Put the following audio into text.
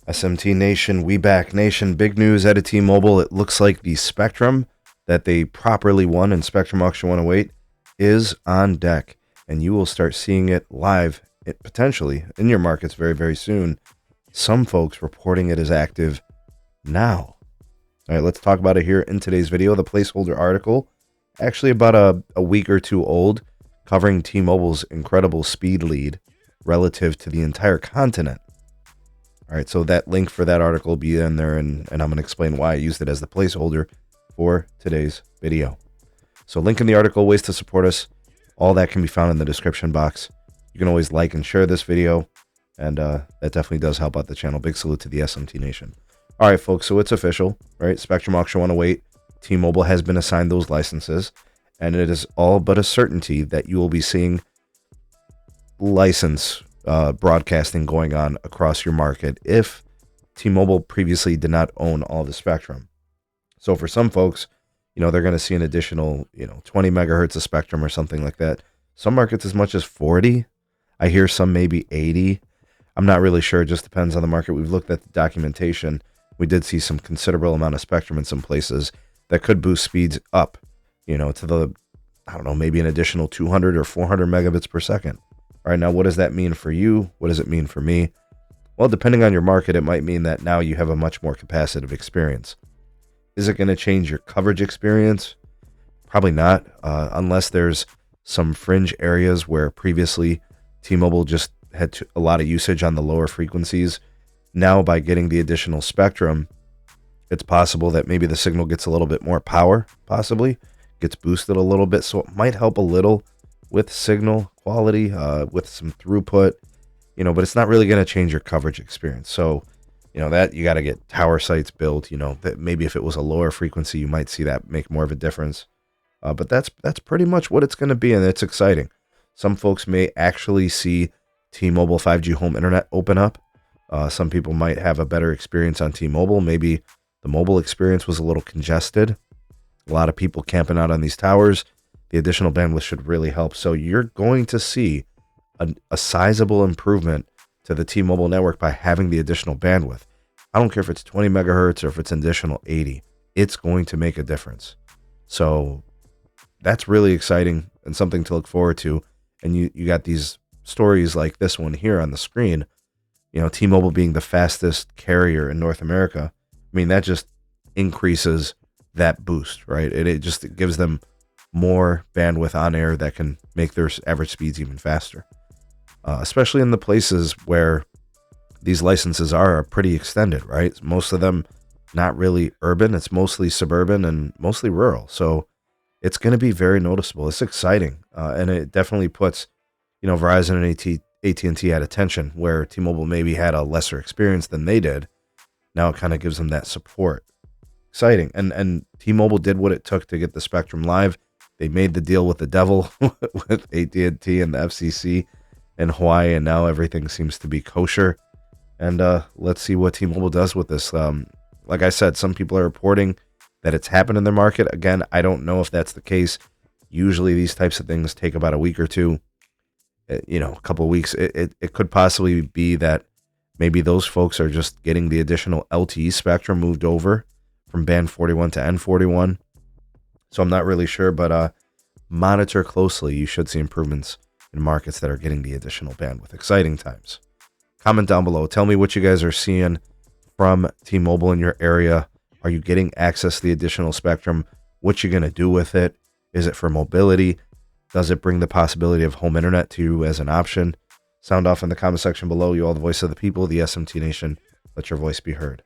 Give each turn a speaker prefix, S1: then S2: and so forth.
S1: SMT Nation, we back nation. Big news at T-Mobile. It looks like the spectrum that they properly won in Spectrum Auction 108 is on deck, and you will start seeing it live, potentially in your markets very, very soon. Some folks reporting it as active now. All right, let's talk about it here in today's video. The placeholder article, actually about a week or two old, covering T-Mobile's incredible speed lead relative to the entire continent. All right, so that link for that article will be in there, and I'm going to explain why I used it as the placeholder for today's video. So link in the article, ways to support us, all that can be found in the description box. You can always like and share this video, and that definitely does help out the channel. Big salute to the SMT Nation. All right, folks, so it's official, right? Spectrum Auction 108, T-Mobile has been assigned those licenses, and it is all but a certainty that you will be seeing license broadcasting going on across your market if T-Mobile previously did not own all the spectrum. So for some folks, they're going to see an additional, 20 megahertz of spectrum or something like that. Some markets as much as 40. I hear some maybe 80. I'm not really sure. It just depends on the market. We've looked at the documentation. We did see some considerable amount of spectrum in some places that could boost speeds up, to the, maybe an additional 200 or 400 megabits per second. All right, now what does that mean for you? What does it mean for me? Well, depending on your market, it might mean that now you have a much more capacitive experience. Is it going to change your coverage experience? Probably not, unless there's some fringe areas where previously T-Mobile just had a lot of usage on the lower frequencies. Now, by getting the additional spectrum, it's possible that maybe the signal gets a little bit more power, possibly gets boosted a little bit. So it might help a little with signal quality, with some throughput, but it's not really going to change your coverage experience. So, that you got to get tower sites built, that maybe if it was a lower frequency, you might see that make more of a difference. But that's pretty much what it's going to be, and it's exciting. Some folks may actually see T-Mobile 5G home internet open up. Some people might have a better experience on T-Mobile. Maybe the mobile experience was a little congested. A lot of people camping out on these towers. The additional bandwidth should really help. So you're going to see a sizable improvement to the T-Mobile network by having the additional bandwidth. I don't care if it's 20 megahertz or if it's an additional 80. It's going to make a difference. So that's really exciting and something to look forward to. And you got these stories like this one here on the screen. T-Mobile being the fastest carrier in North America. I mean, that just increases that boost, right? It just gives them more bandwidth on air that can make their average speeds even faster, especially in the places where these licenses are pretty extended, right? Most of them not really urban. It's mostly suburban and mostly rural. So it's going to be very noticeable. It's exciting. And it definitely puts, Verizon and AT&T at attention where T-Mobile maybe had a lesser experience than they did. Now it kind of gives them that support. Exciting. And T-Mobile did what it took to get the spectrum live. They made the deal with the devil with AT&T and the FCC in Hawaii, and now everything seems to be kosher. And let's see what T-Mobile does with this. Like I said, some people are reporting that it's happened in their market. Again, I don't know if that's the case. Usually these types of things take about a week or two, a couple of weeks. It could possibly be that maybe those folks are just getting the additional LTE spectrum moved over from band 41 to N41. So I'm not really sure, but monitor closely. You should see improvements in markets that are getting the additional bandwidth. Exciting times. Comment down below. Tell me what you guys are seeing from T-Mobile in your area. Are you getting access to the additional spectrum? What you going to do with it? Is it for mobility? Does it bring the possibility of home internet to you as an option? Sound off in the comment section below. You all the voice of the people, the SMT Nation. Let your voice be heard.